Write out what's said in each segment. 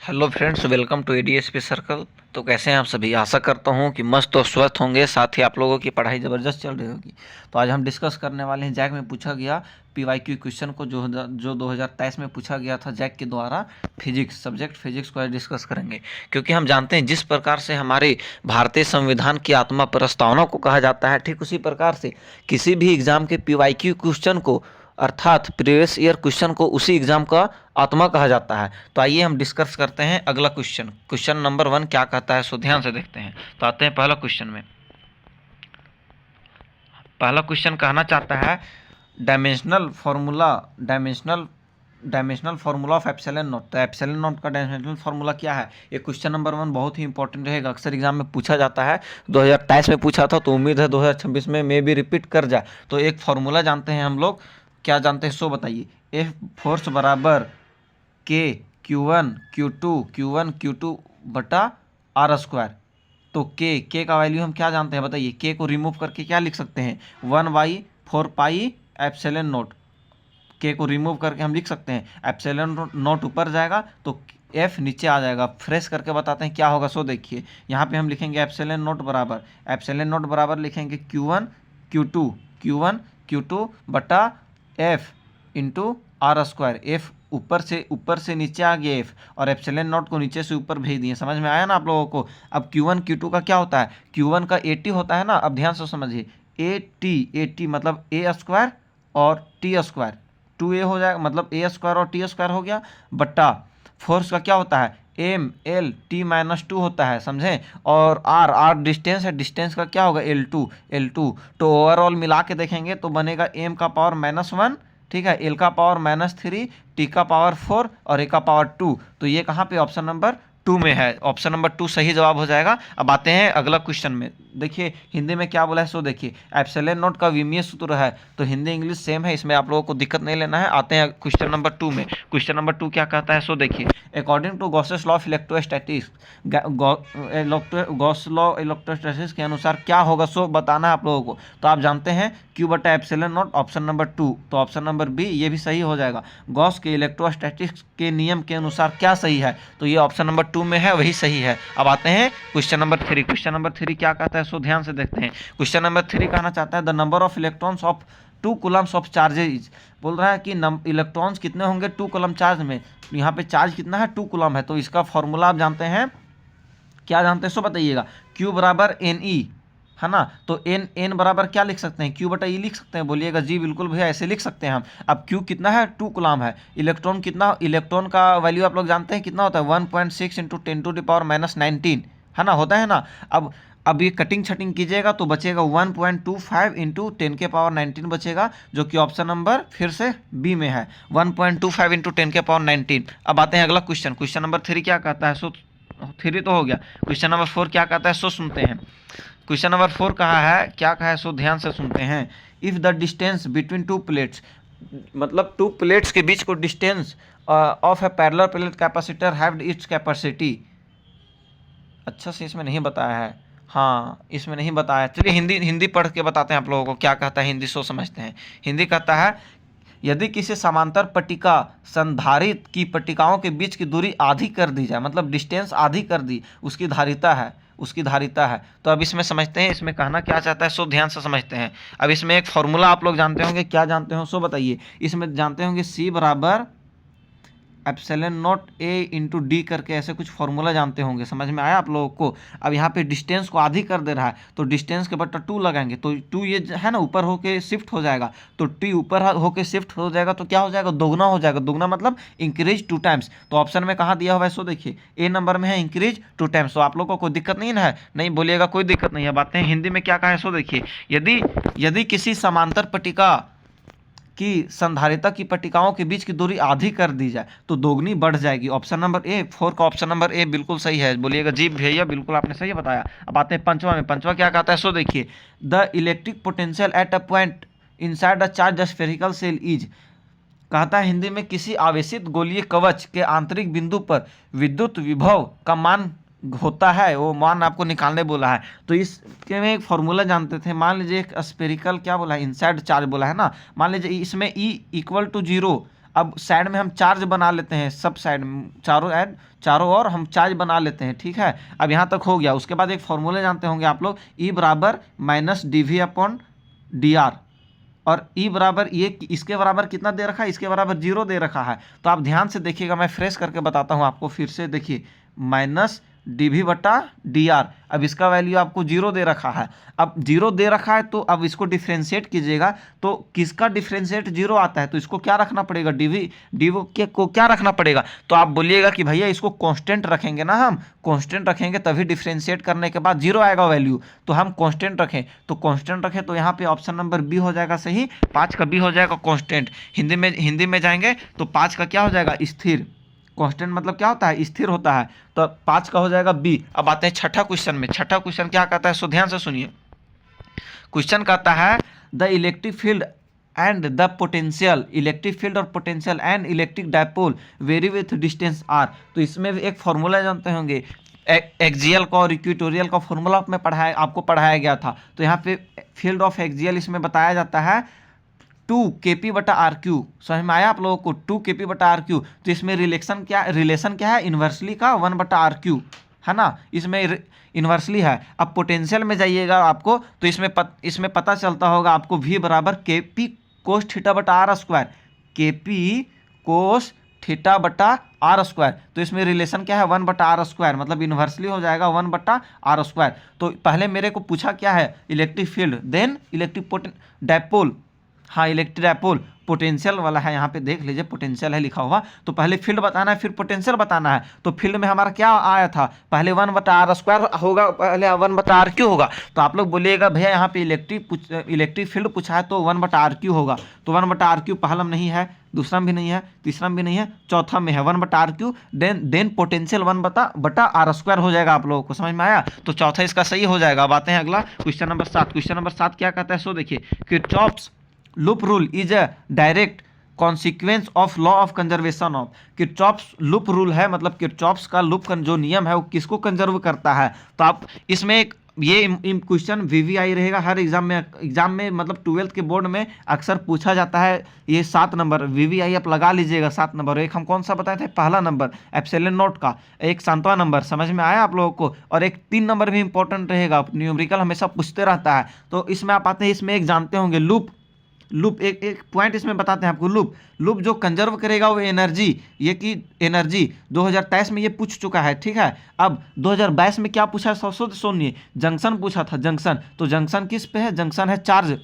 Hello friends, welcome to ADSP circle. तो कैसे हैं आप सभी? आशा करता हूं कि मस्त और स्वस्थ होंगे। साथ ही आप लोगों की पढ़ाई ज़बरदस्त चल रही होगी। तो आज हम डिस्कस करने वाले हैं जैक में पूछा गया पीवाईक्यू क्वेश्चन को, जो 2023 में पूछा गया था जैक के द्वारा। फिजिक्स, सब्जेक्ट फिजिक्स को आज डिस्कस करेंगे, क्योंकि हम जानते हैं जिस प्रकार से हमारे भारतीय संविधान की आत्मा प्रस्तावना को कहा जाता है, ठीक उसी प्रकार से किसी भी एग्जाम के पीवाईक्यू क्वेश्चन को, अर्थात प्रीवियस ईयर क्वेश्चन को, उसी एग्जाम का आत्मा कहा जाता है। तो आइए हम डिस्कस करते हैं अगला क्वेश्चन। क्वेश्चन नंबर 1 क्या कहता है, सो ध्यान से देखते हैं। तो आते हैं पहला क्वेश्चन में। पहला क्वेश्चन कहना चाहता है dimensional formula of epsilon not. तो एप्सिलॉन नॉट का डायमेंशनल फार्मूला क्या है? ये क्वेश्चन नंबर 1 बहुत ही इंपॉर्टेंट रहेगा, अक्सर एग्जाम में पूछा जाता है। 2023 में पूछा था, तो उम्मीद है 2026 में मे भी रिपीट कर जाए। तो एक फार्मूला जानते हैं हम लोग, क्या जानते हैं सो बताइए। एफ फोर्स बराबर के क्यू वन क्यू टू बटा आर स्क्वायर। तो के का वैल्यू हम क्या जानते हैं बताइए। के को रिमूव करके क्या लिख सकते हैं? 1/4 पाई एप्सिलॉन नोट। के को रिमूव करके हम लिख सकते हैं एप्सिलॉन नोट ऊपर जाएगा तो एफ नीचे आ जाएगा। फ्रेश करके बताते हैं क्या होगा, सो देखिए। यहाँ पे हम लिखेंगे एप्सिलॉन नोट बराबर लिखेंगे क्यू वन क्यू टू बटा F into R square. F ऊपर से नीचे आ गया एफ, और एप्सिलॉन नॉट को नीचे से ऊपर भेज दिए। समझ में आया ना आप लोगों को? अब Q1 Q2 का क्या होता है? Q1 का 80 होता है ना। अब ध्यान से समझिए, ए टी मतलब ए स्क्वायर और टी स्क्वायर, 2a हो जाएगा, मतलब ए स्क्वायर और टी स्क्वायर हो गया, बट्टा फोर्स का क्या होता है? M L T-2 होता है, समझें। और R डिस्टेंस है, डिस्टेंस का क्या होगा? L2। तो ओवरऑल मिला के देखेंगे तो बनेगा M का पावर -1, ठीक है, L का पावर -3, T का पावर 4 और A का पावर 2। तो ये कहाँ पे? ऑप्शन नंबर 2 में है। ऑप्शन नंबर 2 सही जवाब हो जाएगा। अब आते हैं अगला क्वेश्चन में। देखिए हिंदी में क्या बोला है, सो देखिए। एप्सिलॉन नॉट का विमीय सूत्र है, तो हिंदी इंग्लिश सेम है, इसमें आप लोगों को दिक्कत नहीं लेना है। आते हैं क्वेश्चन नंबर 2 में। क्वेश्चन नंबर 2 क्या कहता है, सो देखिए। According to Gauss's law of electrostatics, Gauss law electrostatics के अनुसार क्या होगा, सो बताना है आप लोगों को। तो आप जानते हैं क्यू बटा एप्सिलॉन नॉट, ऑप्शन नंबर 2। तो ऑप्शन नंबर बी ये भी सही हो जाएगा। गॉस के इलेक्ट्रोस्टैटिक्स के नियम के अनुसार क्या सही है? तो ये ऑप्शन नंबर 2 में है, वही सही है। अब आते हैं क्वेश्चन नंबर 3। क्वेश्चन नंबर 3 क्या कहता है, सो ध्यान से देखते हैं। क्वेश्चन नंबर 3 कहना चाहता है the number of electrons of 2 Coulomb's of charges. बोल रहा है कि इलेक्ट्रॉन्स कितने होंगे 2 कूलम चार्ज में। यहाँ पे चार्ज कितना है? 2 कूलम है। तो इसका फॉर्मूला आप जानते हैं, क्या जानते हैं सो बताइएगा। Q बराबर NE है ना। तो एन बराबर क्या लिख सकते हैं? Q बटा E लिख सकते हैं। बोलिएगा जी बिल्कुल भैया, ऐसे लिख सकते हैं हम। अब Q कितना है? 2 कूलम है। इलेक्ट्रॉन कितना, इलेक्ट्रॉन का वैल्यू आप लोग जानते हैं कितना होता है? 1.6 इंटू 10⁻⁻19 है ना, होता है ना। अब ये कटिंग छटिंग कीजिएगा तो बचेगा 1.25 इंटू 10⁻19 बचेगा, जो कि ऑप्शन नंबर फिर से बी में है, 1.25 इंटू 10⁻19। अब आते हैं अगला क्वेश्चन। क्वेश्चन नंबर 3 क्या कहता है, सो 3 तो हो गया। क्वेश्चन नंबर 4 क्या कहता है, सो सुनते हैं। क्वेश्चन नंबर 4 कहा है, क्या कहा है, सो ध्यान से सुनते हैं। If the distance between 2 plates, मतलब 2 प्लेट्स के बीच को distance of A parallel plate capacitor have its capacity. अच्छा से इसमें नहीं बताया है, हाँ इसमें नहीं बताया। चलिए हिंदी पढ़ के बताते हैं आप लोगों को क्या कहता है, हिंदी सो समझते हैं। हिंदी कहता है यदि किसी समांतर पट्टिका संधारित की पट्टिकाओं के बीच की दूरी आधी कर दी जाए, मतलब डिस्टेंस आधी कर दी, उसकी धारिता है। तो अब इसमें समझते हैं, इसमें कहना क्या चाहता है, सो ध्यान से समझते हैं। अब इसमें एक फॉर्मूला आप लोग जानते होंगे, क्या जानते हो सो बताइए। इसमें जानते होंगे C बराबर epsilon not a into D करके ऐसे कुछ फॉर्मूला जानते होंगे। समझ में आया आप लोगों को? अब यहाँ पे डिस्टेंस को आधी कर दे रहा है, तो डिस्टेंस के बट्टा 2 लगाएंगे, तो 2 ये है ना ऊपर होके शिफ्ट हो जाएगा, तो टी ऊपर होके शिफ्ट हो जाएगा, तो क्या हो जाएगा? दोगुना हो जाएगा। दोगुना मतलब इंक्रीज 2 टाइम्स। तो ऑप्शन में कहाँ दिया हुआ है, सो देखिए ए नंबर में है इंक्रीज 2 टाइम्स। तो आप लोगों को कोई दिक्कत नहीं है? नहीं बोलिएगा कोई दिक्कत नहीं है। बातें हिंदी में क्या कहा है, सो देखिए। यदि किसी समांतर पट्टिका कि संधारिता की पट्टिकाओं के बीच की दूरी आधी कर दी जाए तो दोगुनी बढ़ जाएगी। ऑप्शन नंबर ए, 4 का ऑप्शन नंबर ए बिल्कुल सही है। बोलिएगा जी भैया बिल्कुल आपने सही बताया। अब आते हैं पंचवा में। पंचवा क्या कहता है, सो देखिए। The electric potential at a point inside a charge spherical shell is, कहता है हिंदी में किसी आवेशित गोलीय कवच के आंतरिक बिंदु पर विद्युत विभव का मान होता है, वो मान आपको निकालने बोला है। तो इसके में एक फॉर्मूला जानते थे। मान लीजिए एक स्पेरिकल क्या बोला है, इनसाइड चार्ज बोला है ना। मान लीजिए इसमें E = 0, अब साइड में हम चार्ज बना लेते हैं, सब साइड चारों ओर हम चार्ज बना लेते हैं, ठीक है। अब यहाँ तक हो गया। उसके बाद एक फॉर्मूले जानते होंगे आप लोग, ई बराबर minus D V upon D R, और ई बराबर ये इसके बराबर कितना दे रखा है, इसके बराबर 0 दे रखा है। तो आप ध्यान से देखिएगा, मैं फ्रेश करके बताता हूँ आपको फिर से। देखिए माइनस डी वी बटा डी आर, अब इसका वैल्यू आपको 0 दे रखा है। अब 0 दे रखा है तो अब इसको डिफ्रेंशिएट कीजिएगा, तो किसका डिफ्रेंशिएट 0 आता है, तो इसको क्या रखना पड़ेगा, डी वी को क्या रखना पड़ेगा। तो आप बोलिएगा कि भैया इसको कांस्टेंट रखेंगे ना, हम कांस्टेंट रखेंगे तभी डिफ्रेंशिएट करने के बाद 0 आएगा वैल्यू, तो हम कांस्टेंट रखें। तो कांस्टेंट रखें तो यहाँ पे ऑप्शन नंबर बी हो जाएगा सही, 5 का बी हो जाएगा कांस्टेंट। हिंदी में जाएंगे तो 5 का क्या हो जाएगा, स्थिर। कांस्टेंट मतलब क्या होता है, स्थिर होता है। तो 5 का हो जाएगा बी। अब आते हैं छठा क्वेश्चन में। छठा क्वेश्चन क्या कहता है, सो ध्यान से सुनिए। क्वेश्चन कहता है the electric field and the potential, electric field और potential and electric dipole very with distance R. तो इसमें भी एक फॉर्मूला जानते होंगे, एक्सियल का और इक्वेटोरियल का फॉर्मूला में आपको पढ़ाया गया था। तो यहाँ पे फील्ड ऑफ एक्सियल इसमें बताया जाता है 2 KP बटा आर क्यू। समझ में आया आप लोगों को, 2 KP बटा आर क्यू। तो इसमें रिलेशन क्या है, इन्वर्सली का 1 बटा आर क्यू है ना, इसमें इन्वर्सली है। अब पोटेंशियल में जाइएगा आपको, तो इसमें पता चलता होगा आपको V बराबर KP कोस थीटा बटा R square, KP cos theta बटा आर स्क्वायर। तो इसमें रिलेशन क्या है, 1 बटा आर स्क्वायर, मतलब इन्वर्सली हो जाएगा 1 बटा आर स्क्वायर। तो पहले मेरे को पूछा क्या है, electric field, then electric dipole, हाँ इलेक्ट्रिक डायपोल पोटेंशियल वाला है, यहाँ पे देख लीजिए पोटेंशियल है लिखा हुआ। तो पहले फील्ड बताना है फिर पोटेंशियल बताना है। तो फील्ड में हमारा क्या आया था, पहले 1 बटा आर स्क्वायर होगा, पहले 1 बटा आर क्यू होगा। तो आप लोग बोलिएगा भैया यहाँ पे इलेक्ट्रिक फील्ड पूछा है तो 1 बटा आर क्यू होगा। तो 1 बटा आर क्यू पहला में नहीं है, दूसरा में भी नहीं है, तीसरा में भी नहीं है, चौथा में है 1 बटा आर क्यू, देन पोटेंशियल 1 बटा आर स्क्वायर हो जाएगा। आप लोगों को समझ में आया, तो चौथा इसका सही हो जाएगा। अब आते हैं अगला क्वेश्चन नंबर 7। क्वेश्चन नंबर 7 क्या कहता है, सो देखिए, Kirchhoff's loop rule is a direct consequence of law of conservation of. Kirchhoff's loop rule है, मतलब किरचॉफ्स का लूप जो नियम है वो किसको कंजर्व करता है। तो आप इसमें एक ये क्वेश्चन VVI रहेगा हर एग्जाम में मतलब 12th के बोर्ड में अक्सर पूछा जाता है। ये 7 नंबर VVI आप लगा लीजिएगा, 7 नंबर। एक हम कौन सा बताए थे, पहला नंबर एप्सिलॉन नॉट का, एक 7वां नंबर। समझ में आया आप लोगों को। और एक 3 नंबर भी इंपॉर्टेंट रहेगा, न्यूमेरिकल हमेशा पूछते रहता है। तो इसमें आप आते हैं, इसमें एक जानते होंगे लूप एक पॉइंट इसमें बताते हैं आपको। लूप जो कंजर्व करेगा वो एनर्जी, ये कि एनर्जी 2023 में ये पूछ चुका है, ठीक है। अब 2022 में क्या पूछा है, सुनिए, जंक्शन पूछा था, जंक्शन। तो जंक्शन किस पे है, जंक्शन है चार्ज,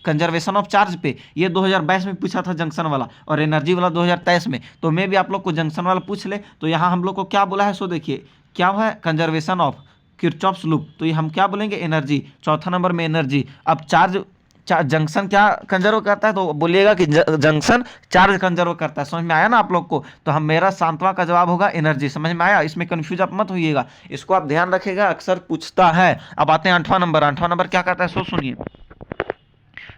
कंजर्वेशन ऑफ चार्ज पे। ये 2022 में पूछा था जंक्शन वाला, और एनर्जी वाला 2023 में। तो मैं भी आप लोग को जंक्शन वाला पूछ ले, तो यहाँ हम लोग को क्या बोला है, सो देखिए क्या है, कंजर्वेशन ऑफ किरचॉफ्स लूप। तो ये हम क्या बोलेंगे, एनर्जी। चौथा नंबर में एनर्जी। अब जंक्शन क्या कंजर्व करता है, तो बोलिएगा कि जंक्शन चार्ज कंजर्व करता है। समझ में आया ना आप लोग को। तो हम मेरा 7वां का जवाब होगा एनर्जी। समझ में आया, इसमें कंफ्यूज आप मत होइएगा, इसको आप ध्यान रखिएगा, अक्सर पूछता है। अब आते हैं 8वां नंबर। 8वां नंबर क्या कहता है, सो सुनिए,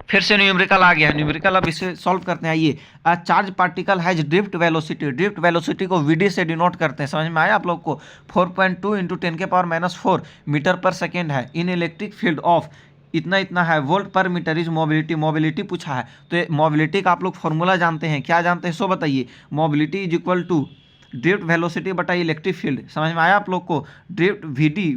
फिर से न्यूमेरिकल आ गया है। न्यूमेरिकल अब इसे सॉल्व करते हैं। आइए, charge particle has drift velocity, drift velocity को VD से डिनोट करते हैं। समझ में आया आप लोग को। 4.2 × 10⁻⁻⁴ मीटर पर सेकेंड है। इन इलेक्ट्रिक फील्ड ऑफ इतना है, वोल्ट पर मीटर इज मोबिलिटी पूछा है। तो मोबिलिटी का आप लोग फॉर्मूला जानते हैं, क्या जानते हैं, सो बताइए। Mobility is equal to drift velocity बटा इलेक्ट्रिक फील्ड। समझ में आया आप लोग को। ड्रिफ्ट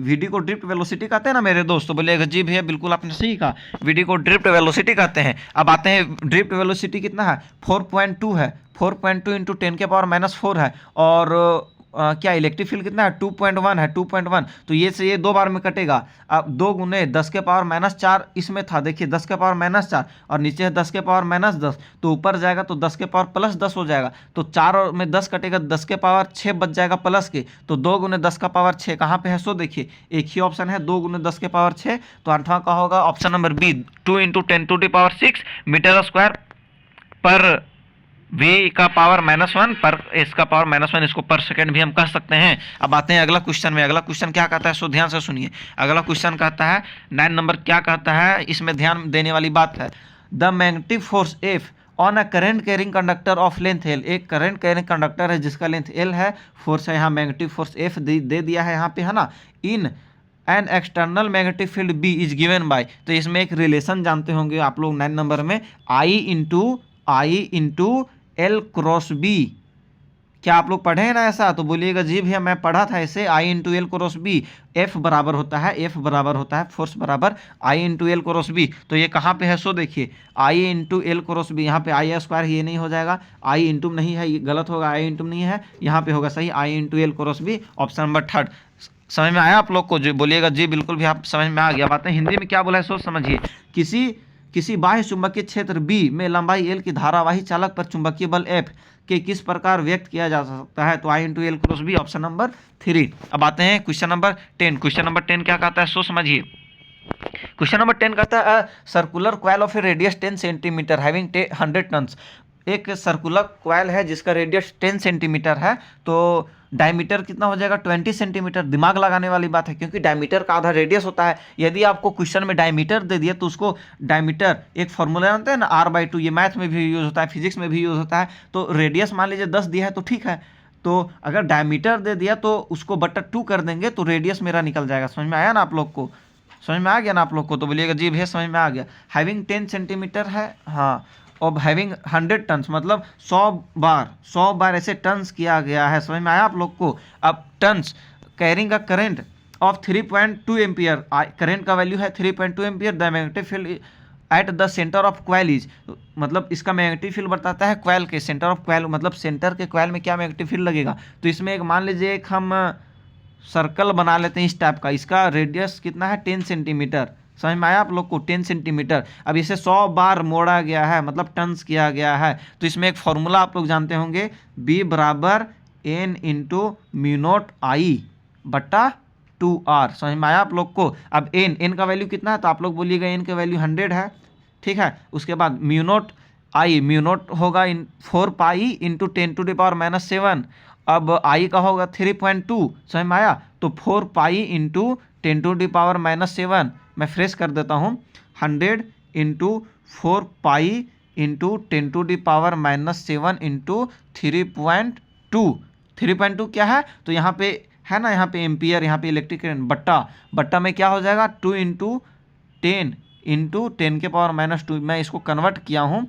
VD को ड्रिफ्ट वेलोसिटी कहते हैं ना मेरे दोस्त। तो बोलिएगा जी भैया बिल्कुल आपने सही कहा, VD को ड्रिफ्ट वेलोसिटी कहते हैं। अब आते हैं, ड्रिफ्ट वेलोसिटी कितना है, 4.2 है, 4.2 × 10⁻⁻⁴ है। और क्या इलेक्ट्रिक फील्ड कितना है, 2.1 है, 2.1। तो ये से ये 2 बार में कटेगा। अब 2 × 10⁻⁻⁴ इसमें था, देखिए 10⁻⁻⁴, और नीचे है 10⁻⁻10। तो ऊपर जाएगा तो 10⁻+10 हो जाएगा। तो 4 में 10 कटेगा, 10⁻6 बच जाएगा प्लस के। तो 2 × 10⁻6 कहाँ पे है, सो देखिए एक ही ऑप्शन है, 2 × 10⁻6। तो 8वां का होगा option number B, 2 × 10⁻6 metre square पर V का पावर -1 पर S का पावर -1, इसको पर सेकंड भी हम कह सकते हैं। अब आते हैं अगला क्वेश्चन में। अगला क्वेश्चन क्या कहता है, सो ध्यान से सुनिए। अगला क्वेश्चन कहता है 9 नंबर क्या कहता है, इसमें ध्यान देने वाली बात है। The magnetic force F on a current carrying conductor of length L, एक करंट कैरिंग कंडक्टर है जिसका लेंथ L है, फोर्स है यहाँ मैग्नेटिक फोर्स F दे दिया है यहाँ पे, है ना। In an external magnetic field B is given by. तो इसमें एक रिलेशन जानते होंगे आप लोग 9 नंबर में, I into L cross B, क्या आप लोग पढ़े हैं ना ऐसा? तो बोलिएगा जी भैया मैं पढ़ा था ऐसे, I into L cross B, F बराबर होता है फोर्स बराबर I into L cross B. तो ये कहाँ पे है सो देखिए, I into L cross B, यहाँ पे आई स्क्वायर, ये नहीं हो जाएगा, आई इंटू नहीं है, ये गलत होगा, आई इंटू नहीं है, यहाँ पे होगा सही I into L cross B, option number third. समझ में आया आप लोग को? जो बोलिएगा जी बिल्कुल भी आप समझ में आ गया। बातें हिंदी में क्या बोला है सोच समझिए, किसी बाह्य चुंबकीय क्षेत्र बी में लंबाई एल की धारावाही चालक पर चुंबकीय बल एफ के किस प्रकार व्यक्त किया जा सकता है? तो I into L cross B, option number 3। अब आते हैं क्वेश्चन नंबर 10। क्वेश्चन नंबर 10 क्या कहता है सो समझिए। क्वेश्चन नंबर 10 कहता है circular coil of a radius 10 centimetre having 100 turns. एक सर्कुलर क्वाइल है जिसका रेडियस 10 सेंटीमीटर है, तो डायमीटर कितना हो जाएगा 20 सेंटीमीटर। दिमाग लगाने वाली बात है क्योंकि डायमीटर का आधा रेडियस होता है। यदि आपको क्वेश्चन में डायमीटर दे दिया तो उसको डायमीटर एक फॉर्मूला जानते हैं ना, r/2, ये मैथ में भी यूज होता है, फिजिक्स में भी यूज होता है। तो रेडियस मान लीजिए 10 दिया है तो ठीक है, तो अगर डायमीटर दे दिया तो उसको बटा 2 कर देंगे तो रेडियस मेरा निकल जाएगा। समझ में आया ना आप लोग को? समझ में आ गया ना आप लोग को? तो बोलिएगा जी भैया समझ में आ गया। हैविंग 10 सेंटीमीटर है, हाँ, और हैविंग 100 टन्स मतलब 100 बार ऐसे टन्स किया गया है। समझ में आया आप लोग को? अब turns carrying a current of 3.2 ampere, current का वैल्यू है 3.2 ampere, the magnetic field at the centre of coil is, मतलब इसका मैग्नेटिक फील्ड बताता है क्वाइल के सेंटर ऑफ क्वाइल, मतलब सेंटर के क्वाइल में क्या मैग्नेटिक फील्ड लगेगा। तो इसमें एक मान लीजिए एक हम सर्कल बना लेते हैं इस टाइप का, इसका रेडियस कितना है 10 सेंटीमीटर। समझ में आया आप लोग को? 10 सेंटीमीटर। अब इसे 100 बार मोड़ा गया है मतलब टन्स किया गया है, तो इसमें एक फॉर्मूला आप लोग जानते होंगे, B बराबर N into mu not I बटा 2R। समझ में आया आप लोग को? अब N का वैल्यू कितना है तो आप लोग बोलिएगा N का वैल्यू 100 है, ठीक है। उसके बाद म्यू नॉट होगा 4 पाई इंटू 10⁻⁻7। अब आई का होगा 3.2। समझ में आया? तो 4 पाई इंटू 10⁻⁻7, मैं फ्रेश कर देता हूँ, 100 इंटू 4 पाई इंटू 10⁻⁻7 इंटू 3.2 क्या है तो यहाँ पे है ना, यहाँ पे एम्पियर, यहाँ पे इलेक्ट्रिक करंट, बट्टा में क्या हो जाएगा 2 इंटू 10 इंटू 10⁻⁻2। मैं इसको कन्वर्ट किया हूँ,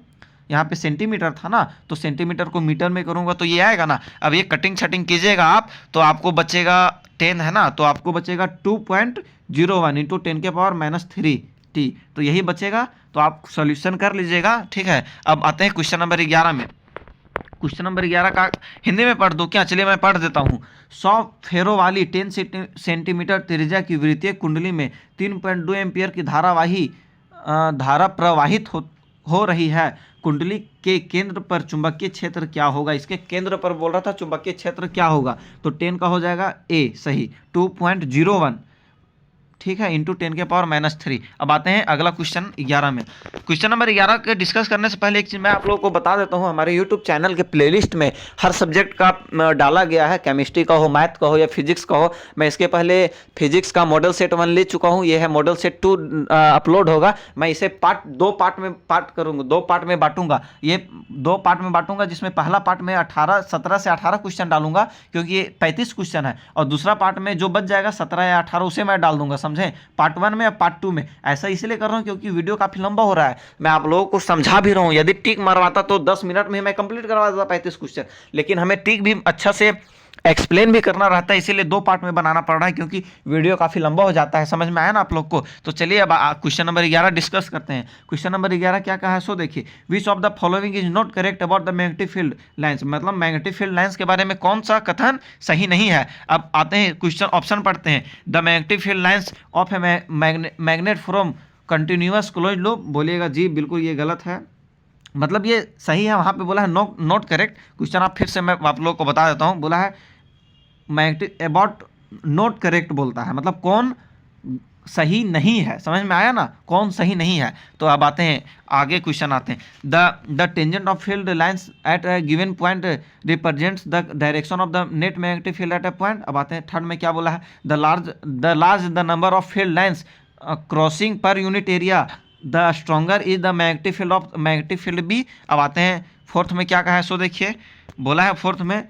यहाँ पे सेंटीमीटर था ना तो सेंटीमीटर को मीटर में करूँगा तो ये आएगा ना। अब ये कटिंग छटिंग कीजिएगा आप तो आपको बचेगा 10 है ना, तो आपको बचेगा 2.01 इंटू 10⁻³ t, तो यही बचेगा। तो आप सॉल्यूशन कर लीजिएगा, ठीक है। अब आते हैं क्वेश्चन नंबर 11 में। क्वेश्चन नंबर 11 का हिंदी में पढ़ दो क्या? चलिए मैं पढ़ देता हूँ। 100 फेरो वाली 10 सेंटीमीटर त्रिज्या की वृत्तीय कुंडली में 3.2 एम्पियर की धारा प्रवाहित हो रही है। कुंडली के केंद्र पर चुंबकीय क्षेत्र क्या होगा? इसके केंद्र पर बोल रहा था चुंबकीय क्षेत्र क्या होगा, तो 10 का हो जाएगा ए सही, 2.01, ठीक है, इंटू 10⁻³ अब आते हैं अगला क्वेश्चन 11 में। क्वेश्चन नंबर 11 के डिस्कस करने से पहले एक चीज़ मैं आप लोगों को बता देता हूं, हमारे यूट्यूब चैनल के प्लेलिस्ट में हर सब्जेक्ट का डाला गया है, केमिस्ट्री का हो, मैथ का हो या फिजिक्स का हो। मैं इसके पहले फिजिक्स का मॉडल सेट 1 ले चुका हूं, ये है मॉडल सेट 2 अपलोड होगा। मैं इसे दो पार्ट में बांटूंगा, ये 2 पार्ट में बांटूंगा, जिसमें पहला पार्ट में 17 से 18 क्वेश्चन डालूंगा क्योंकि ये 35 क्वेश्चन है, और दूसरा पार्ट में जो बच जाएगा 17 या 18 उसे मैं डाल दूंगा, समझें, पार्ट 1 में या पार्ट 2 में। ऐसा इसलिए कर रहा हूं क्योंकि वीडियो काफी लंबा हो रहा है, मैं आप लोगों को समझा भी रहा हूं। यदि टिक मरवाता तो 10 मिनट में मैं कंप्लीट करवा देता 35 क्वेश्चन, लेकिन हमें टिक भी अच्छा से एक्सप्लेन भी करना रहता है, इसीलिए 2 पार्ट में बनाना पड़ रहा है क्योंकि वीडियो काफी लंबा हो जाता है। समझ में आया ना आप लोग को? तो चलिए अब क्वेश्चन नंबर 11 डिस्कस करते हैं। क्वेश्चन नंबर 11 क्या कहा है सो देखिए, which of the following is not correct about the magnetic field lines, मतलब मैग्नेटिक फील्ड लाइंस के बारे में कौन सा कथन सही नहीं है। अब आते हैं क्वेश्चन ऑप्शन पढ़ते हैं। The magnetic field lines of a magnet from continuous close loop, बोलिएगा जी बिल्कुल ये गलत है, मतलब ये सही है, वहां पे बोला है नॉट करेक्ट। क्वेश्चन आप फिर से मैं आप लोगों को बता देता हूं, बोला है मैग्नेटिक अबाउट नॉट करेक्ट बोलता है, मतलब कौन सही नहीं है। समझ में आया ना, कौन सही नहीं है। तो अब आते हैं आगे, क्वेश्चन आते हैं। The tangent of field lines at a given point represents the direction of the net magnetic field at a point. अब आते हैं थर्ड में क्या बोला है, the large the number of field lines crossing per unit area the stronger is the magnetic field B. अब आते हैं फोर्थ में क्या कहा है सो देखिए, बोला है फोर्थ में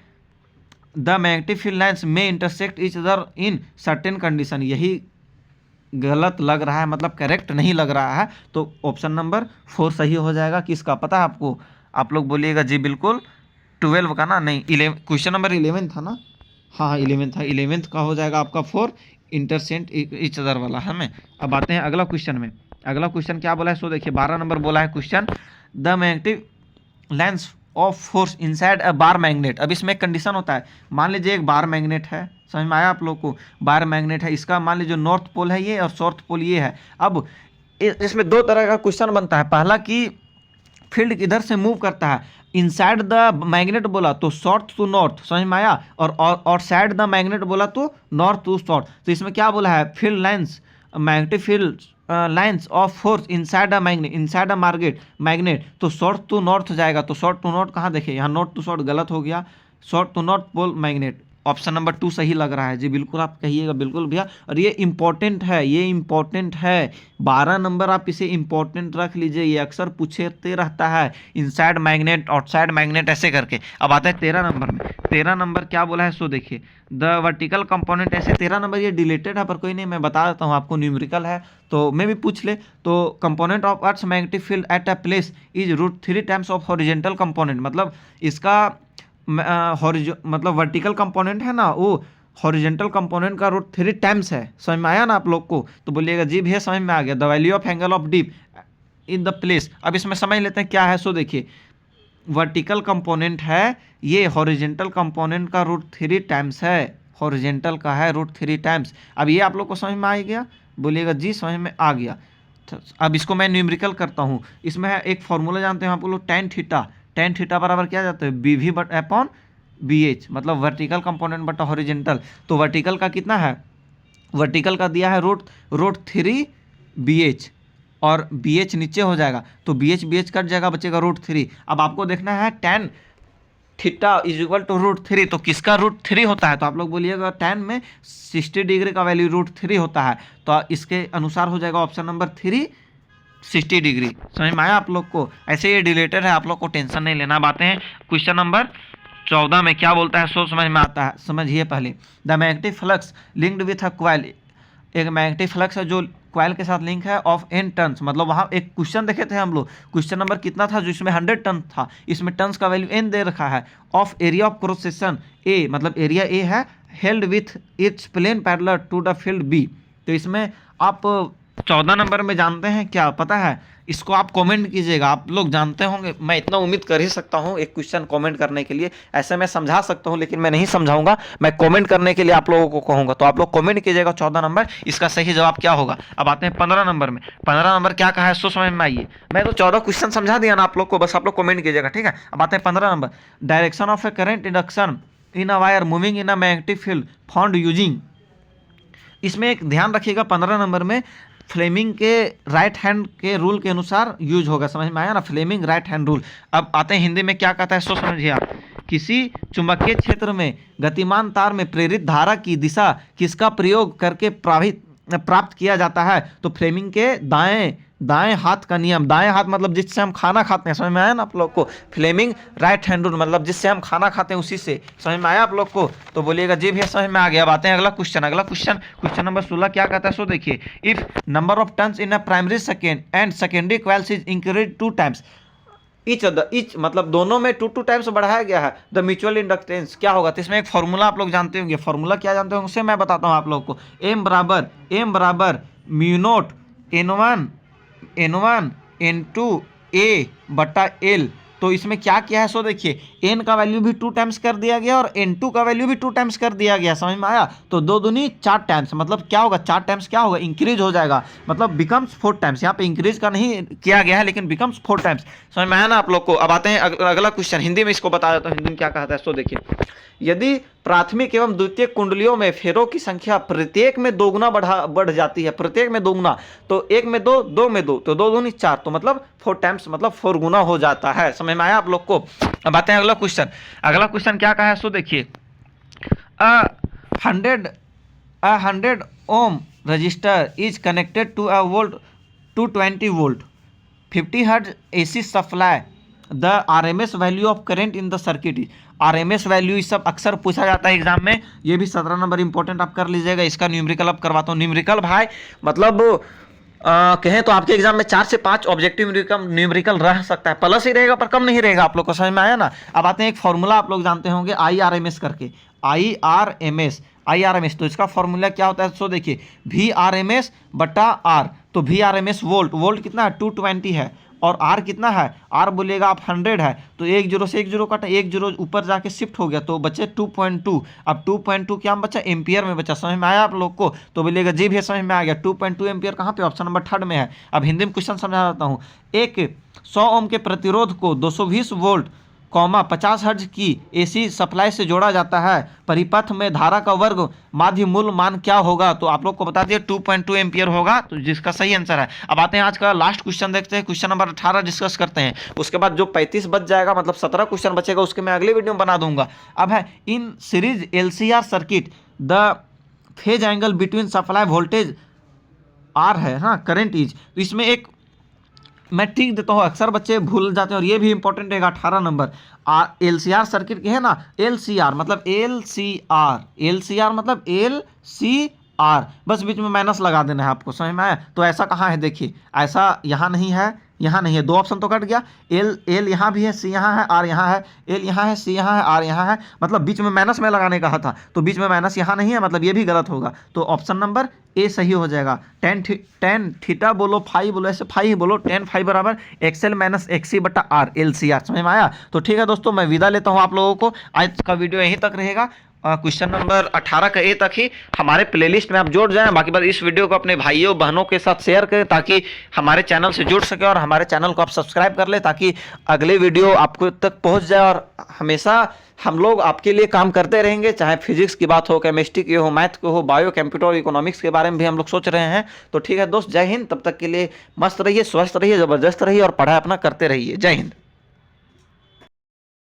द मैग्नेटिक फील्ड लाइंस में intersect each other in certain condition, यही गलत लग रहा है, मतलब करेक्ट नहीं लग रहा है, तो ऑप्शन नंबर 4 सही हो जाएगा। किसका पता है आपको? आप लोग बोलिएगा जी बिल्कुल 12 का ना, नहीं 11, क्वेश्चन नंबर 11 था ना, हाँ 11 था, 11 का हो जाएगा आपका 4 इंटरसेंट इच अदर वाला है में। अब आते हैं अगला क्वेश्चन में। अगला क्वेश्चन क्या बोला है सो देखिए 12 नंबर बोला है question, the magnetic lens of force inside a bar magnet. अब इसमें एक कंडीशन होता है, मान लीजिए एक बार मैग्नेट है, समझ में आया आप लोग को, बार मैग्नेट है, इसका मान लीजिए नॉर्थ पोल है ये और साउथ पोल ये है। अब इसमें दो तरह का क्वेश्चन बनता है, पहला कि फील्ड किधर से मूव करता है, इनसाइड द मैग्नेट बोला तो साउथ टू नॉर्थ, समझ में आया, और साइड द मैग्नेट बोला तो नॉर्थ टू साउथ। तो इसमें क्या बोला है, field lines magnetic field lines of force inside a magnet, inside a magnet तो साउथ टू नॉर्थ जाएगा। तो साउथ टू नॉर्थ कहाँ देखे, यहाँ नॉर्थ टू साउथ गलत हो गया, south to north pole magnet. Option number 2 सही लग रहा है जी, बिल्कुल आप कहिएगा बिल्कुल भैया। और ये इंपॉर्टेंट है, ये इंपॉर्टेंट है, 12 नंबर आप इसे इंपॉर्टेंट रख लीजिए, ये अक्सर पूछते रहता है, इनसाइड मैग्नेट आउटसाइड मैग्नेट ऐसे करके। अब आता है 13 नंबर में। 13 नंबर क्या बोला है सो देखिए, द वर्टिकल कंपोनेंट, ऐसे 13 नंबर ये डिलेटेड है पर कोई नहीं, मैं बता देता हूँ आपको, न्यूमेरिकल है तो मैं भी पूछ ले। तो component of earth magnetic field at a place is √3 times of horizontal component. मतलब इसका मतलब वर्टिकल कंपोनेंट है ना, वो हॉरिजेंटल कंपोनेंट का √3 टाइम्स है। समझ में आया ना आप लोग को, तो बोलिएगा जी भैया समझ में आ गया। The value of angle of deep in the place. अब इसमें समझ लेते हैं क्या है सो देखिए, वर्टिकल कंपोनेंट है ये, हॉरिजेंटल कंपोनेंट का √3 टाइम्स है, हॉरिजेंटल का है √3 टाइम्स। अब ये आप लोग को समझ में आ गया, बोलिएगा जी समझ में आ गया। अब इसको मैं न्यूमेरिकल करता हूँ, इसमें है एक फॉर्मूला जानते हैं आप लोग, टेन थीटा बराबर क्या जाता है, B V but upon B H, मतलब वर्टिकल कंपोनेंट बटा हॉरिजेंटल। तो वर्टिकल का कितना है, वर्टिकल का दिया है √3 बी एच, और बी एच नीचे हो जाएगा तो बी एच कट जाएगा, बचेगा √3। अब आपको देखना है tan theta is equal to √3, तो किसका √3 होता है, तो आप लोग बोलिएगा tan में 60 डिग्री का वैल्यू √3 होता है, तो इसके अनुसार हो जाएगा ऑप्शन नंबर 3 60 डिग्री। समझ में आया आप लोग को, ऐसे ये रिलेटेड है, आप लोग को टेंशन नहीं लेना। बातें हैं क्वेश्चन नंबर 14 में क्या बोलता है सो समझ में आता है, समझिए पहले। The magnetic flux linked with a coil, एक मैग्नेटिक फ्लक्स है जो क्वाइल के साथ लिंक है, ऑफ n टन्स, मतलब वहाँ एक क्वेश्चन देखे थे हम लोग, क्वेश्चन नंबर कितना था जो इसमें 100 टन था, इसमें टन्स का वैल्यू n दे रखा है, of area of cross section a, मतलब एरिया a है, held with its plane parallel to the field b। तो इसमें आप 14 नंबर में जानते हैं क्या पता है, इसको आप कमेंट कीजिएगा, आप लोग जानते होंगे, मैं इतना उम्मीद कर ही सकता हूं एक क्वेश्चन कमेंट करने के लिए। ऐसे मैं समझा सकता हूं लेकिन मैं नहीं समझाऊंगा, मैं कमेंट करने के लिए आप लोगों को कहूंगा, तो आप लोग कमेंट कीजिएगा 14 नंबर इसका सही जवाब क्या होगा। अब आते हैं 15 नंबर में। 15 नंबर क्या कहा है सो समझ में आइए, मैं तो 14 क्वेश्चन समझा दिया ना आप लोग को, बस आप लोग कमेंट कीजिएगा, ठीक है। अब आते हैं 15 number, direction of A current induction in a wire moving in a magnetic field found using. इसमें एक ध्यान रखिएगा 15 नंबर में फ्लेमिंग के राइट हैंड के रूल के अनुसार यूज होगा, समझ में आया ना, फ्लेमिंग राइट हैंड रूल। अब आते हैं हिंदी में क्या कहता है सो समझिए आप, किसी चुंबकीय क्षेत्र में गतिमान तार में प्रेरित धारा की दिशा किसका प्रयोग करके प्राप्त किया जाता है, तो फ्लेमिंग के दाएं हाथ का नियम, दाएं हाथ मतलब जिससे हम खाना खाते हैं, समझ में आया ना आप लोग को, फ्लेमिंग राइट हैंड रूल मतलब जिससे हम खाना खाते हैं उसी से, समझ में आया आप लोग को, तो बोलिएगा जी भैया समझ में आ गया। अब आते हैं अगला क्वेश्चन, क्वेश्चन नंबर 16 क्या कहता है सो देखिए, if number of turns in a primary second and secondary coils is increase 2 times each मतलब दोनों में 2 टाइम्स बढ़ाया गया है, द म्यूचुअल इंडक्टेंस क्या होगा। तो इसमें एक फॉर्मूला आप लोग जानते होंगे, फॉर्मूला क्या जानते होंगे उसे मैं बताता हूँ आप लोग को, एम बराबर mu naught N1 N2 A बटा L। तो इसमें क्या किया है सो देखिए, n का वैल्यू भी 2 टाइम्स कर दिया गया और n2 का वैल्यू भी 2 टाइम्स कर दिया गया, समझ में आया। तो 2 दूनी 4 टाइम्स, मतलब क्या होगा 4 टाइम्स क्या होगा, इंक्रीज हो जाएगा, मतलब बिकम्स 4 टाइम्स। यहाँ पे इंक्रीज का नहीं किया गया है लेकिन बिकम्स 4 टाइम्स, समझ में आया ना आप लोग को। अब आते हैं अगला क्वेश्चन, हिंदी में इसको बता देता हूँ, हिंदी में क्या कहता है सो देखिए, यदि प्राथमिक एवं द्वितीयक कुंडलियों में फेरों की संख्या प्रत्येक में दोगुना बढ़ जाती है, प्रत्येक में दोगुना, तो 1 में 2, 2 में 2, तो 2 दूनी 4, तो मतलब 4 टाइम्स मतलब 4 गुना हो जाता है, समझ में आया आप लोग को। अब आते हैं अगला क्वेश्चन क्या कहा है सो देखिए, 100 ohm resistor is connected to a volt 220 volt 50 hertz AC supply, the RMS value of current in the circuit is. RMS value इस सब अक्सर पूछा जाता है एग्जाम में, ये भी 17 नंबर इंपॉर्टेंट आप कर लीजिएगा। इसका न्यूमेरिकल अब करवाता हूँ। न्यूमेरिकल भाई मतलब कहें तो आपके एग्जाम में 4 से 5 ऑब्जेक्टिव न्यूमेरिकल रह सकता है, प्लस ही रहेगा पर कम नहीं रहेगा। आप लोग को समझ में आया ना। अब आते हैं एक फॉर्मूला आप लोग जानते होंगे IRMS करके, IRMS तो इसका फॉर्मूला क्या होता है? सो देखिए VRMS बटा R, तो VRMS वोल्ट कितना है? 220 है, और R कितना है? R बोलिएगा आप 100 है, तो एक जीरो से एक जीरो कटा, एक जीरो ऊपर जाके शिफ्ट हो गया तो बचे 2.2। अब 2.2 क्या बचा? एम्पियर में बचा। समझ में आया आप लोग को? तो बोलिएगा जी भी समझ में आ गया। 2.2 एम्पियर कहाँ पे? ऑप्शन नंबर 3 में है। अब हिंदी में क्वेश्चन समझा देता हूँ। एक 100 ओम के प्रतिरोध को 220 वोल्ट 50 हर्ज की AC सप्लाई से जोड़ा जाता है, परिपथ में धारा का वर्ग माध्य मूल मान क्या होगा? तो आप लोग को बता दिया 2.2 एम्पियर होगा, तो जिसका सही आंसर है। अब आते हैं आज का लास्ट क्वेश्चन देखते हैं, क्वेश्चन नंबर 18 डिस्कस करते हैं। उसके बाद जो 35 बच जाएगा, मतलब 17 क्वेश्चन बचेगा, उसके मैं अगले वीडियो में बना दूंगा। अब है in series LCR circuit the phase angle between supply voltage R है, हाँ करंट इज। तो इसमें एक मैं ठीक देता हूँ, अक्सर बच्चे भूल जाते हैं और ये भी इंपॉर्टेंट रहेगा। 18 नंबर LCR सर्किट के है ना, LCR मतलब LCR मतलब LCR, बस बीच में माइनस लगा देना है आपको। समझ में आया? तो ऐसा कहाँ है? देखिए ऐसा यहाँ नहीं है, यहाँ नहीं है, दो ऑप्शन तो कट गया। L यहाँ भी है, C यहाँ है, R यहाँ है, L यहाँ है, C यहाँ है, R यहाँ है, मतलब बीच में माइनस में लगाने कहा था, तो बीच में माइनस यहाँ नहीं है, मतलब ये भी गलत होगा। तो ऑप्शन नंबर A सही हो जाएगा। टेन थीटा बोलो, फाई बोलो, ऐसे फाई ही बोलो, टेन फाई बराबर XL माइनस XC बटा R LCR। समझ में आया? तो ठीक है दोस्तों, मैं विदा लेता हूँ आप लोगों को। आज का वीडियो यहीं तक रहेगा। क्वेश्चन नंबर 18 का A तक ही हमारे प्लेलिस्ट में आप जोड़ जाएं। बाकी बात इस वीडियो को अपने भाइयों बहनों के साथ शेयर करें ताकि हमारे चैनल से जुड़ सके, और हमारे चैनल को आप सब्सक्राइब कर लें ताकि अगले वीडियो आपको तक पहुंच जाए। और हमेशा हम लोग आपके लिए काम करते रहेंगे, चाहे फिजिक्स की बात हो, केमिस्ट्री की हो, मैथ की हो, बायो, कंप्यूटर, इकोनॉमिक्स के बारे में भी हम लोग सोच रहे हैं। तो ठीक है दोस्त, जय हिंद। तब तक के लिए मस्त रहिए, स्वस्थ रहिए, जबरदस्त रहिए और पढ़ाई अपना करते रहिए। जय हिंद।